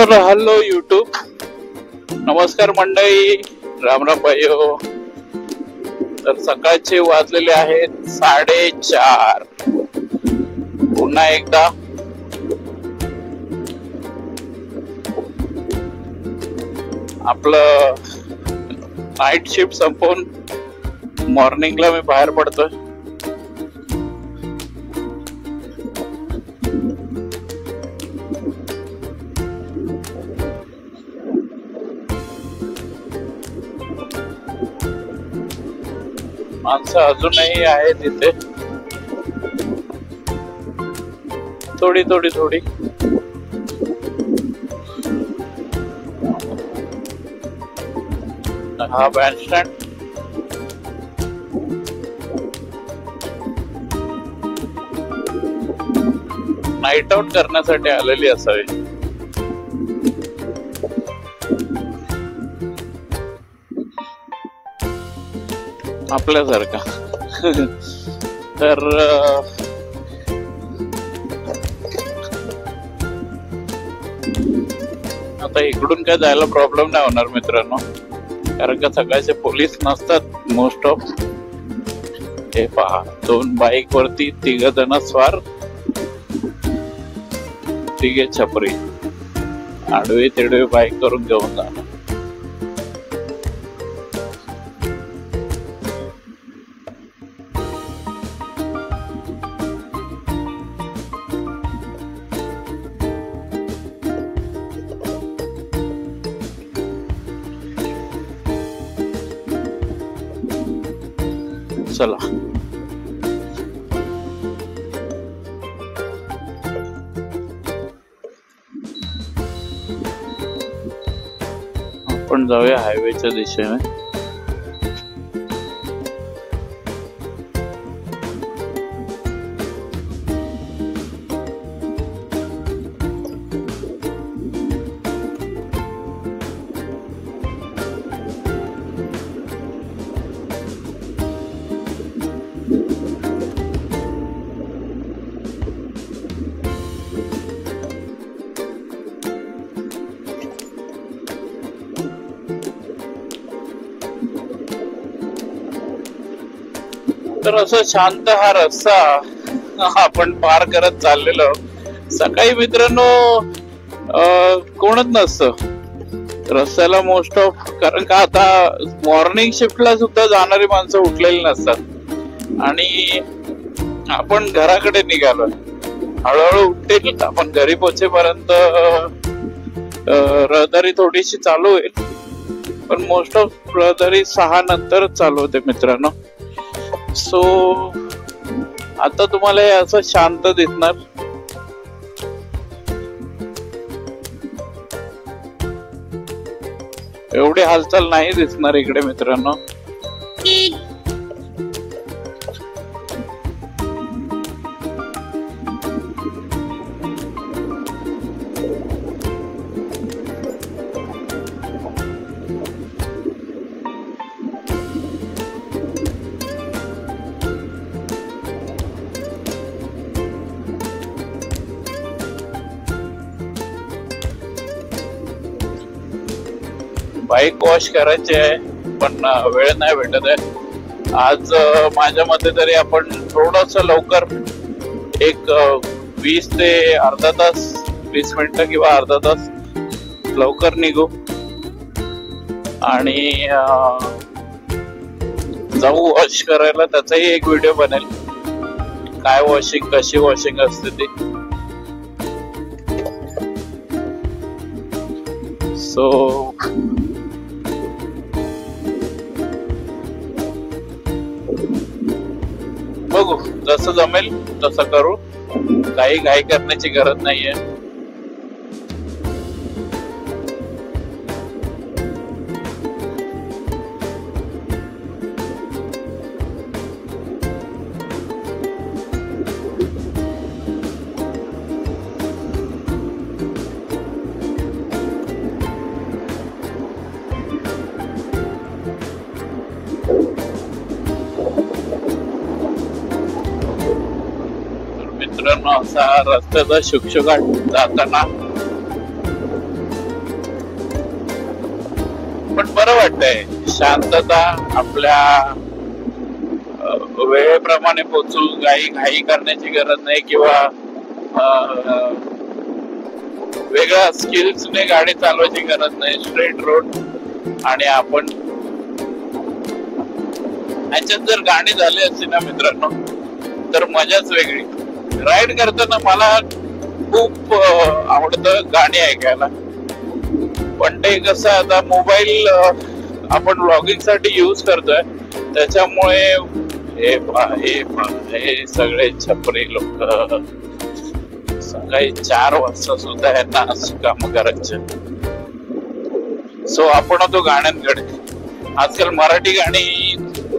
तर hello YouTube, नमस्कार मंडळी, रामराम भाईओ. तर सकाळचे वाजलेले आहेत 4:30. पुन्हा एकदा आपलं नाईट शिफ्ट संपवून मॉर्निंगला मी बाहेर पडतोय. माणसं अजूनही आहे तिथे, थोडी थोडी थोडी. हा बँडस्टँड नाईट आउट करण्यासाठी आलेली असावी. आपल्यासारखा. तर आता इकडून काय जायला प्रॉब्लेम नाही होणार मित्रांनो, कारण का सकाळचे पोलीस नसतात मोस्ट ऑफ. हे पहा, 2 बाईक वरती 3 जण स्वार, 3 छपरी आडवे तिडवे बाईक करून घेऊन जाणार. चला आपण जाऊया हायवेच्या दिशेने. तर असं शांत हा रस्ता आपण पार करत चाललेलो. सकाळी मित्रांनो कोणच नसतं रस्त्याला मोस्ट ऑफ, कारण का आता मॉर्निंग शिफ्टला सुद्धा जाणारी माणसं उठलेली नसतात आणि आपण घराकडे निघालोय. हळूहळू उठतील, आपण घरी पोहोचेपर्यंत रहदारी थोडीशी चालू होईल, पण मोस्ट ऑफ रहदारी 6 नंतरच चालू होते मित्रांनो. सो आता तुम्हाला हे असं शांत दिसणार. एवढी हालचाल नाही दिसणार इकडे मित्रांनो. बाईक वॉश करायची आहे, पण वेळ नाही भेटत आहे. आज माझ्या मते तरी आपण थोडस लवकर, एक 20 ते अर्धा तास, 20 मिनिटं किंवा अर्धा तास लवकर निघू आणि जाऊ वॉश करायला. त्याचाही एक व्हिडिओ बनेल, काय वॉशिंग, कशी वॉशिंग असते ती. सो बघू, जसं जमेल तसं करू. काही घाई करण्याची गरज नाहीये. मित्रांनो, असा रस्त्याचा शुकशुकाट जाताना पण बरं वाटतंय. शांतता, आपल्या वेळेप्रमाणे पोहोचू, घाई करण्याची गरज नाही किंवा वेगळ्या स्किल्सने गाडी चालवायची गरज नाही. Straight road. आणि आपण ह्याच्यात जर गाणी झाली असती ना मित्रांनो तर मजाच वेगळी. राईड करताना मला खूप आवडतं गाणी ऐकायला. पण ते कसं आता मोबाईल आपण व्लॉगिंग साठी युज करतोय त्याच्यामुळे हे सगळे छपरी लोक सकाळी 4 वाजता सुद्धा यांना काम करायचे. सो आपण होतो गाण्यांकडे. आजकाल मराठी गाणी,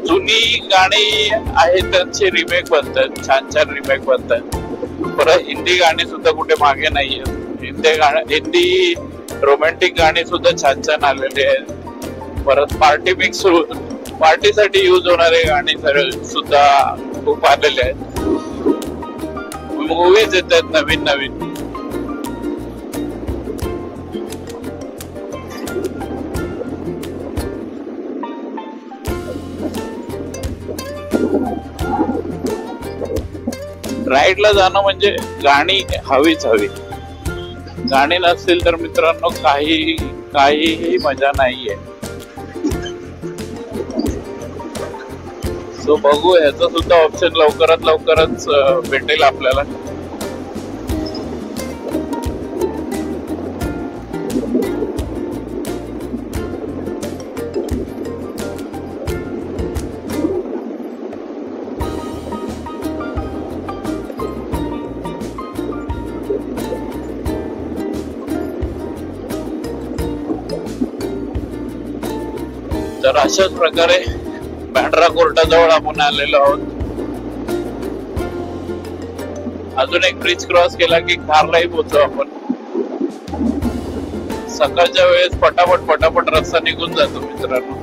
जुनी गाणी आहेत त्यांचे रिमेक बनतात, छान छान रिमेक बनतात. परत हिंदी गाणी सुद्धा कुठे मागे नाहीये. हिंदी रोमॅन्टिक गाणी सुद्धा छान छान आलेले आहेत. परत पार्टीसाठी युज होणारे गाणी सुद्धा खूप आलेले आहेत. मूवीज येतात नवीन नवीन. राईडला जाणं म्हणजे गाणी हवीच हवी. गाणी नसतील तर मित्रांनो काहीही मजा नाहीये. सो बघू, ह्याचा सुद्धा ऑप्शन लवकरच भेटेल आपल्याला. तर अशाच प्रकारे बँड्रा कोर्टाजवळ आपण आलेलो आहोत. अजून एक ब्रिज क्रॉस केला की खारलाही पोहोचू आपण. सकाळच्या वेळेस पटापट रस्ता निघून जातो मित्रांनो.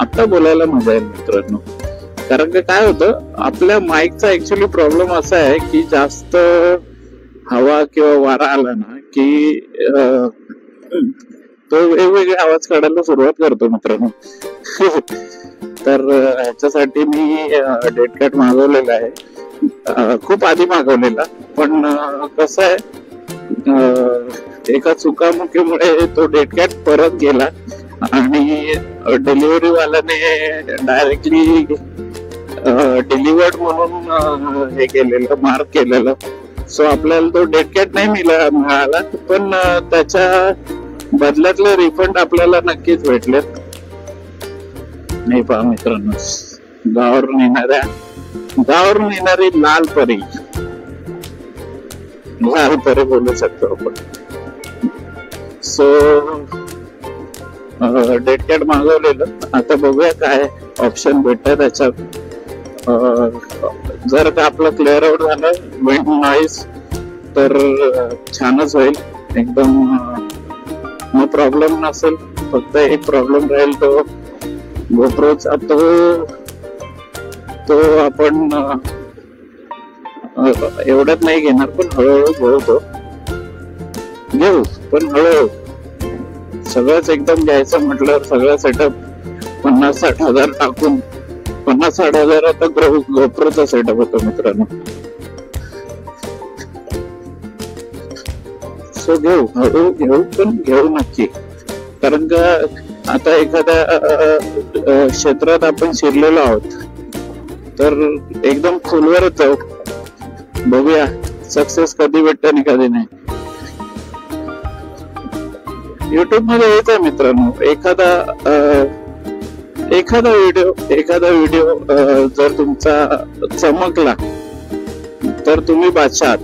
आता बोलायला मजा येईल मित्रांनो. कारण की काय होतं, आपल्या माईकचा ऍक्च्युली प्रॉब्लेम असा आहे की जास्त हवा किंवा वारा आला ना की तो वेगवेगळे आवाज काढायला सुरुवात करतो मित्रांनो. तर ह्याच्यासाठी मी डेड कॅट मागवलेला आहे. खूप आधी मागवलेला, पण कसं आहे एका चुकामुकीमुळे तो डेड कॅट परत गेला आणि डिलिव्हरी वाल्याने डायरेक्टली डिलिव्हर्ड म्हणून हे केलेलं, मार्क केलेलं. सो आपल्याला तो डेड कॅट नाही मिळाला, पण त्याच्या बदल्यातले रिफंड आपल्याला नक्कीच भेटलेत. नाही पहा मित्रांनो, गावावरून येणारी लाल परी बोलू शकतो आपण. सो डेड कॅट मागवलेलं. आता बघूया काय ऑप्शन भेटतात त्याच्यात. जर का आपलं क्लिअर आउट झालं विंड नॉईज तर छानच होईल एकदम. नो प्रॉब्लेम नसेल. फक्त एक प्रॉब्लेम राहील तो गोप्रोचा. तो आपण एवढ्यात नाही घेणार, पण हळूहळू घेऊ. पण हळूहळू सगळंच एकदम घ्यायचं म्हटलं सगळं सेटअप 50-60 हजार टाकून 50-60 हजार आता गोप्रोचा सेटअप होतो मित्रांनो. सो घेऊ, हळू घेऊ, पण घेऊ नक्की. कारण का आता एखाद्या क्षेत्रात आपण शिरलेलो आहोत तर एकदम खोलवरच जाऊ. बघूया सक्सेस कधी भेटत आणि कधी नाही. युट्यूब मध्ये हेच आहे मित्रांनो, एखादा व्हिडिओ जर तुमचा चमकला तर तुम्ही बादशाह.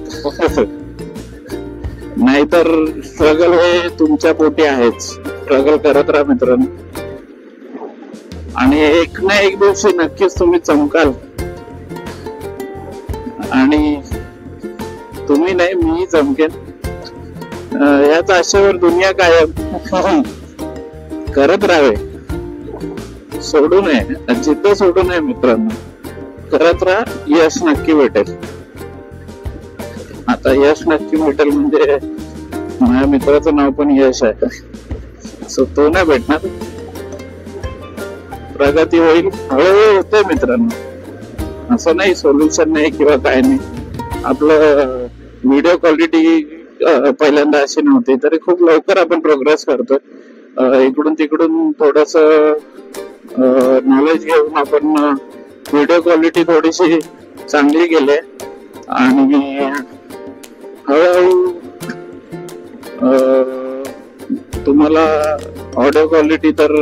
नाहीतर स्ट्रगल हे तुमच्या पोटी आहेच. स्ट्रगल करत राहा मित्रांनो, आणि एक ना एक दिवशी नक्कीच तुम्ही चमकाल. आणि तुम्ही नाही मी चमकेन याच आशेवर दुनिया कायम करत राहावे, सोडू नये, जिद्द सोडू नये मित्रांनो, करत राहा, यश नक्की भेटेल. आता यश नक्की भेटेल म्हणजे माझ्या मित्राचं नाव पण यश आहे, सो तो नाही भेटणार, प्रगती होईल, हळूहळू होते मित्रांनो, असं नाही सोल्युशन नाही किंवा काय नाही. आपलं व्हिडिओ क्वालिटी पहिल्यांदा अशी नव्हती, तरी खूप लवकर आपण प्रोग्रेस करतोय. इकडून तिकडून थोडस नॉलेज घेऊन आपण व्हिडिओ क्वालिटी थोडीशी चांगली केली आणि हळूहळू तुम्हाला ऑडिओ क्वालिटी तर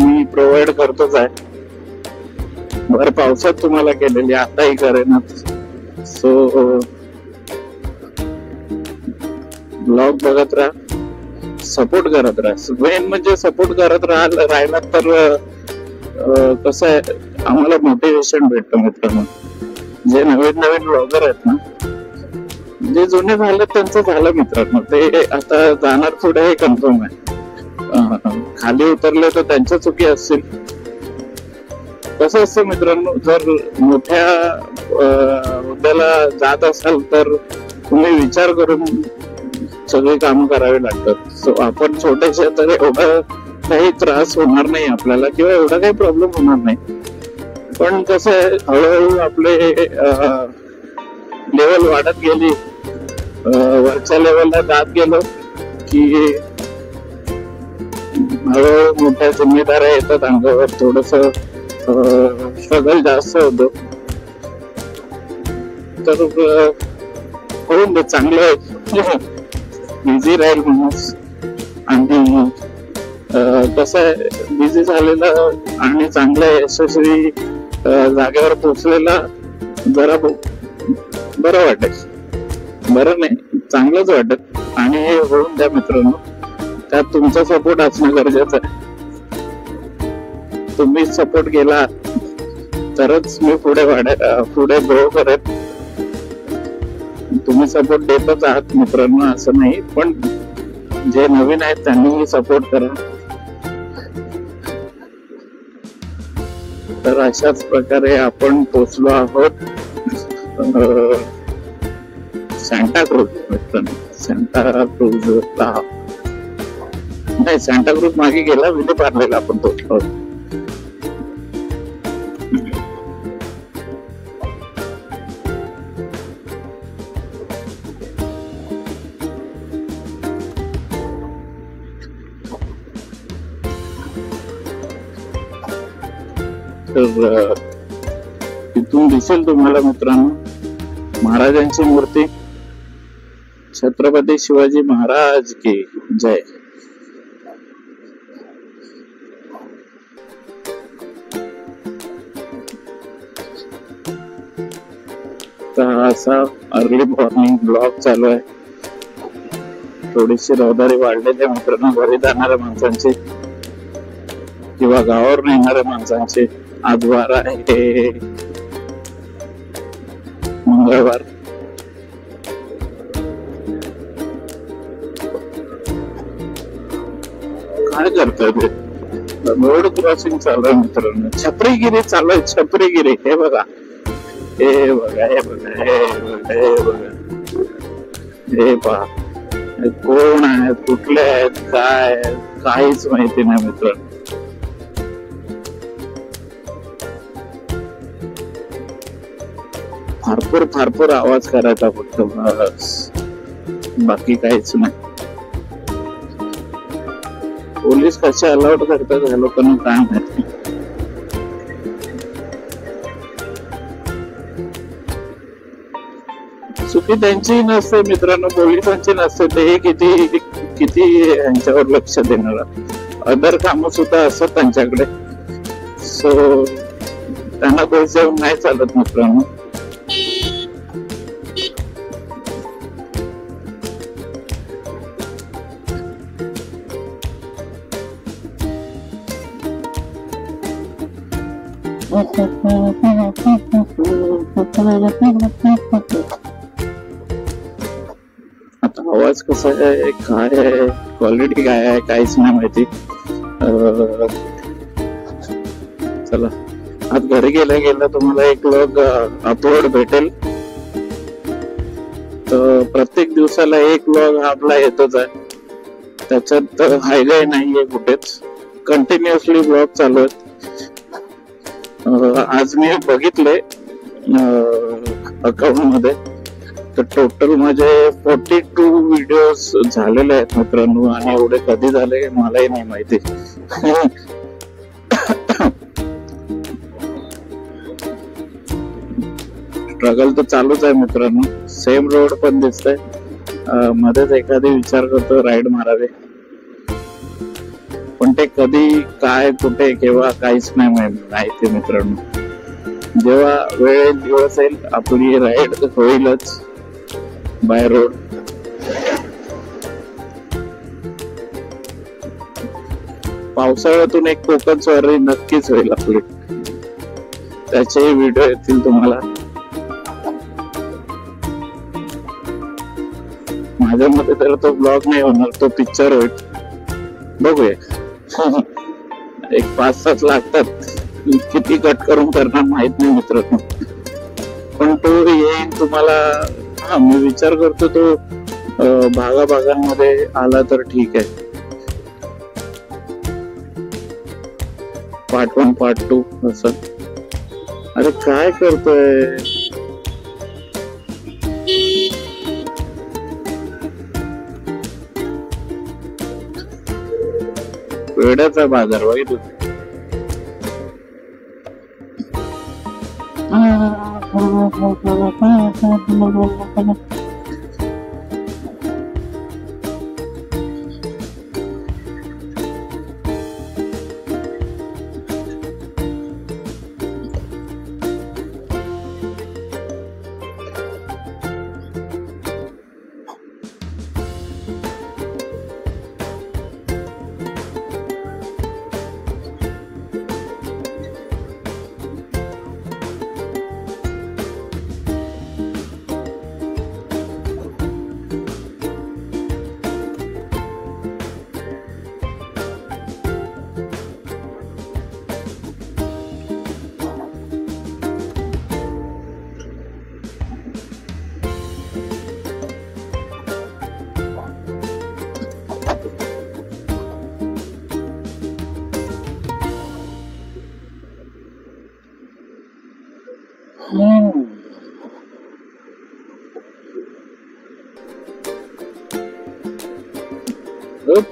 मी प्रोव्हाइड करतोच आहे, भर पावसात तुम्हाला केलेली, आताही करेनच. सो ब्लॉग बघत राहा, सपोर्ट करत राहा, मेन म्हणजे सपोर्ट करत राहिला तर कसं आहे, आम्हाला मोटिवेशन भेटतं मित्रांनो. जे नवीन नवीन ब्लॉगर आहेत ना, जे जुने झाले त्यांचं झालं मित्रांनो, ते आता जाणार पुढे हे कन्फर्म आहे. खाली उतरले तर त्यांच्या चुकी असतील. कसं असतं मित्रांनो, जर मोठ्या हुद्द्याला जात असाल तर तुम्ही विचार करून सगळी कामं करावी लागतात. सो आपण छोटेसे तर एवढा काही त्रास होणार नाही आपल्याला किंवा एवढा काही प्रॉब्लेम होणार नाही. पण कसं आहे, हळूहळू आपले लेवल वाढत गेली, वरच्या लेवलला जात गेलो की हळूहळू मोठ्या जिम्मेदाऱ्या येतात अंगावर, थोडस स्ट्रगल जास्त होतो. तर होऊन दे, चांगलं बिझी राहील माणूस. आणि कसं आहे, बिझी झालेलं आणि चांगल्या यशस्वी जागेवर पोहोचलेला जरा बरं वाटेल, बरं नाही चांगलंच वाटत. आणि हे होऊन द्या मित्रांनो, त्यात तुमचा सपोर्ट असणं गरजेचं आहे. तुम्ही सपोर्ट केला तरच मी पुढे ग्रो करेन. तुम्ही सपोर्ट देतच आहात मित्रांनो, असं नाही, पण जे नवीन आहेत त्यांनी सपोर्ट करा. तर अशाच प्रकारे आपण पोचलो आहोत सांताक्रूज मित्रांनो. सांताक्रूजला नाही, सांताक्रूज मागे गेला, विले पार्लेला आपण पोचलो. तर तिथून दिसेल तुम्हाला मित्रांनो महाराजांची मूर्ती. छत्रपती शिवाजी महाराज की जय. तर असा अर्ली मॉर्निंग ब्लॉग चालू आहे. थोडीशी रहदारी वाढलेली मित्रांनो, घरी जाणाऱ्या माणसांची किंवा गावावर येणाऱ्या माणसांची. आज वार आहे मंगळवार. काय करतोय ते? रोड क्रॉसिंग चालू आहे मित्रांनो, छपरीगिरी चालू आहे, छपरीगिरी. हे बघा, हे बघा, हे बघा, हे बघा, हे बघा, हे पहा, कोण आहेत, कुठले आहेत, काय, काहीच माहिती नाही मित्रांनो. फारपूर आवाज करायचा फक्त, बाकी काहीच नाही. पोलीस कसे अलाउड करतात ह्या लोकांना काय माहिती. चुकी त्यांची नसते मित्रांनो, पोलिसांची नसते. ते किती यांच्यावर लक्ष देणार, अदर काम सुद्धा असतात त्यांच्याकडे. सो त्यांना दोष देऊन नाही चालत मित्रांनो. आता आवाज कसा आहे, काय आहे, क्वालिटी काय आहे, काहीच नाही माहिती. चला, आज घरी गेल्या गेल्या तुम्हाला एक व्लॉग अपलोड भेटेल. तर प्रत्येक दिवसाला एक व्लॉग आपला येतच आहे, त्याच्यात हायलाय नाहीये कुठेच, कंटिन्युअसली व्लॉग चालू आहेत. आज मी बघितले अकाउंट मध्ये, तर टोटल माझे 42 व्हिडिओज झालेले आहेत मित्रांनो, आणि एवढे कधी झाले मलाही नाही माहिती. स्ट्रगल तर चालूच आहे मित्रांनो. सेम रोड पण दिसतंय, मध्येच एखादी विचार करतो राईड मारावे, पण ते कधी, काय, कुठे, केव्हा काहीच नाही माहिती मित्रांनो. जेव्हा वेळ दिवस येईल आपली राईड होईलच बाय रोड. पावसाळ्यातून एक कोकण स्वारी नक्कीच होईल आपली, त्याचेही व्हिडिओ येतील तुम्हाला. माझ्या मते तर तो ब्लॉग नाही होणार, तो पिक्चर होईल. बघूया, एक 5-7 लागतात, किती कट करून करणार माहित नाही मित्रांनो, पण तो येईल तुम्हाला. हा, मी विचार करतो तो भागाभागांमध्ये आला तर ठीक आहे. पार्ट 1 पार्ट 2 असं. अरे काय करतोय, वेड्याचा बाजार बघितलं.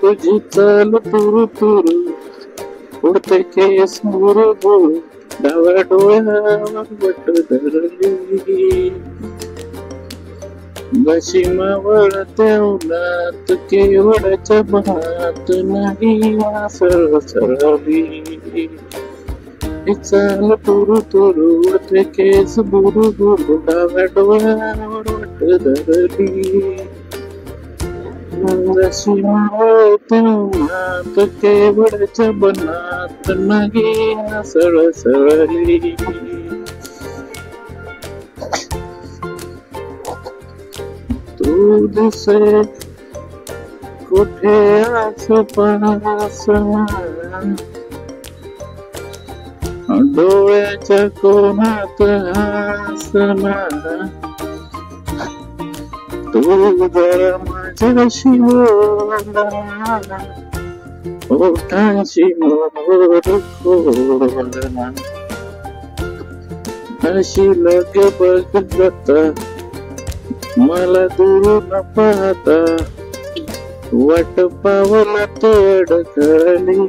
तुझी चाल तुरु तुरु, उडते केस मुरगुरु, डाव्या डोळ्यावर वट धरली, बशी मावळत्या उन्हात, केवळच्या भात नाही सरळ सरळली. चाल तुरु तुरु, उडते केस बुरु बुरु, डाव्या डोळ्यावर वट धरली, जशी मावळत्या उन्हात, केवळच्या बनात नाही सरळ सरळली. तू दिसे कुठे आसपास, डोळ्याच्या कोणात आसना, तू जर माझ्याशी बोलला, ओठांशी मोर खोलला, अशी लग बघत मला दूर पाहता, वाट पावला तड कळली,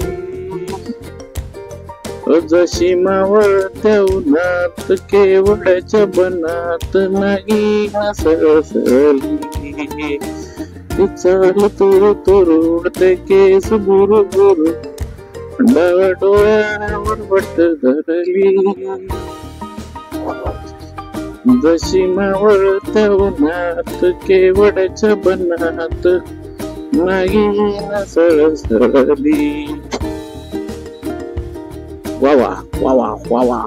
जशी मावळत्या उन्हात, केवळच्या बनात नाही सरळ सरळली. चाल तुरु तुरु, उडते केस बुरु बुरु, डाव्या डोळ्यावर वट धरली, जशी मावळत्या उन्हात, केवळच्या बनात नाही सरळ सरळली. वा वा वा वा वा वा.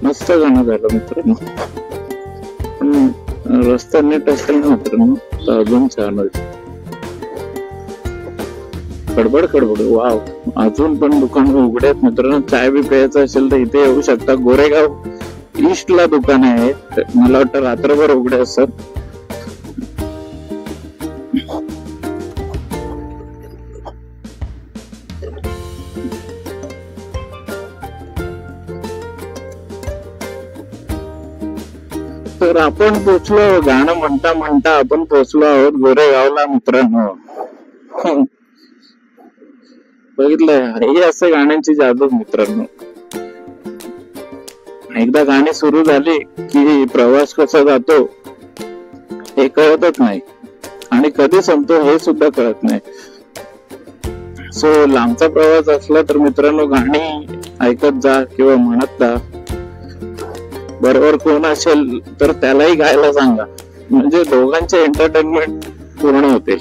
मस्त गाणं झालं मित्रांनो. पण रस्ता नीट असेल ना मित्रांनो तर अजून छान होईल. खडबड खडबड वाव. अजून पण दुकान उघडे आहेत मित्रांनो. चाय बी प्यायचं असेल तर इथे येऊ शकता. गोरेगाव ईस्ट ला दुकान आहे. मला वाटतं रात्रभर उघडे असतात. तर आपण पोचलो. गाणं म्हणता म्हणता आपण पोचलो आहोत गोरेगावला मित्रांनो. बघितलं हे असं गाण्यांची जादू मित्रांनो. एकदा गाणी सुरू झाली की प्रवास कसा जातो हे कळतच नाही आणि कधी संपतो हे सुद्धा कळत नाही. सो लांबचा प्रवास असला तर मित्रांनो गाणी ऐकत जा किंवा म्हणत जा. बरोबर कोण असेल तर त्यालाही गायला सांगा, म्हणजे दोघांचे एंटरटेनमेंट पूर्ण होते.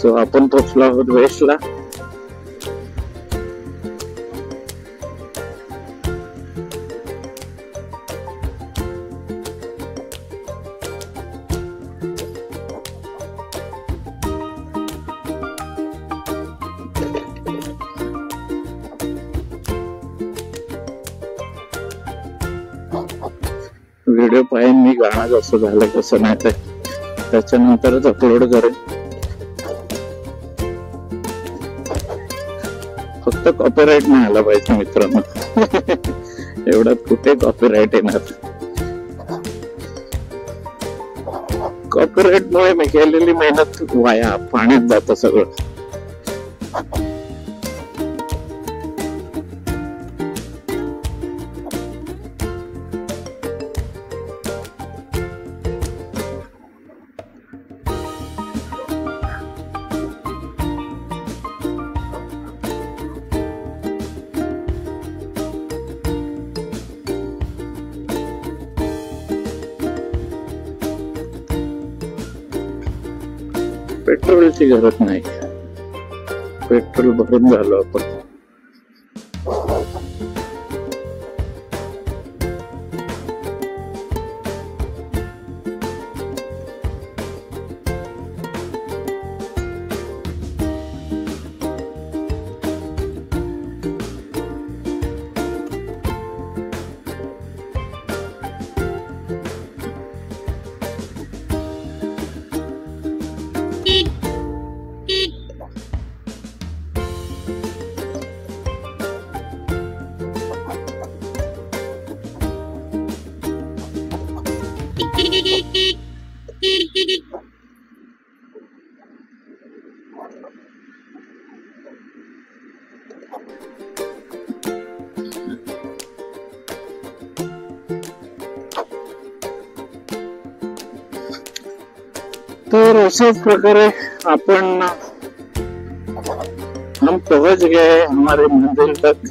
सो आपण पोचलो आहोत वेस्टला. व्हिडिओ पाहिन मी गाणं कसं झालं कसं नाही ते त्याच्यानंतरच अपलोड करेन. फक्त कॉपीराईट नाही आला पाहिजे मित्रांनो. एवढ्यात कुठे कॉपीराईट येणार. कॉपीराईट मुळे मी केलेली मेहनत वाया पाण्यात जातं सगळं. पेट्रोलची गरज नाही. पेट्रोल भरून झालो आपण. तर अशाच प्रकारे आपण हम पहुंच गए हमारे मंजिल तक.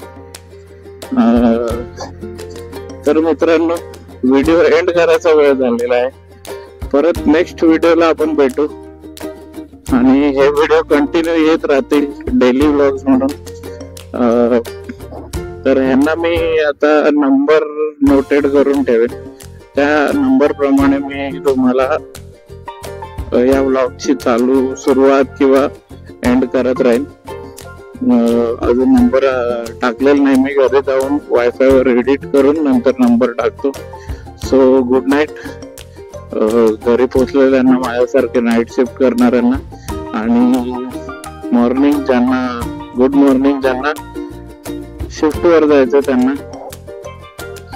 तर मित्रांनो व्हिडिओ एंड करायचा वेळ झालेला आहे. परत नेक्स्ट व्हिडिओला आपण भेटू आणि हे व्हिडिओ कंटिन्यू येत राहतील डेली व्लॉग्स म्हणून. तर ह्यांना मी आता नंबर नोटेड करून ठेवेन. त्या नंबर प्रमाणे मी तुम्हाला या व्लॉगची सुरुवात किंवा एंड करत राहीन. अजून नंबर टाकलेला नाही मी. घरी जाऊन वायफाय वर एडिट करून नंतर नंबर टाकतो. सो गुड नाईट घरी पोहोचलेल्यांना, माझ्यासारखे नाईट शिफ्ट करणाऱ्यांना, आणि मॉर्निंग ज्यांना गुड मॉर्निंग ज्यांना शिफ्ट वर जायचं त्यांना.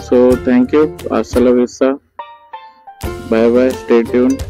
So thank you. अस्सलाम वालेकुम. Bye bye. Stay tuned.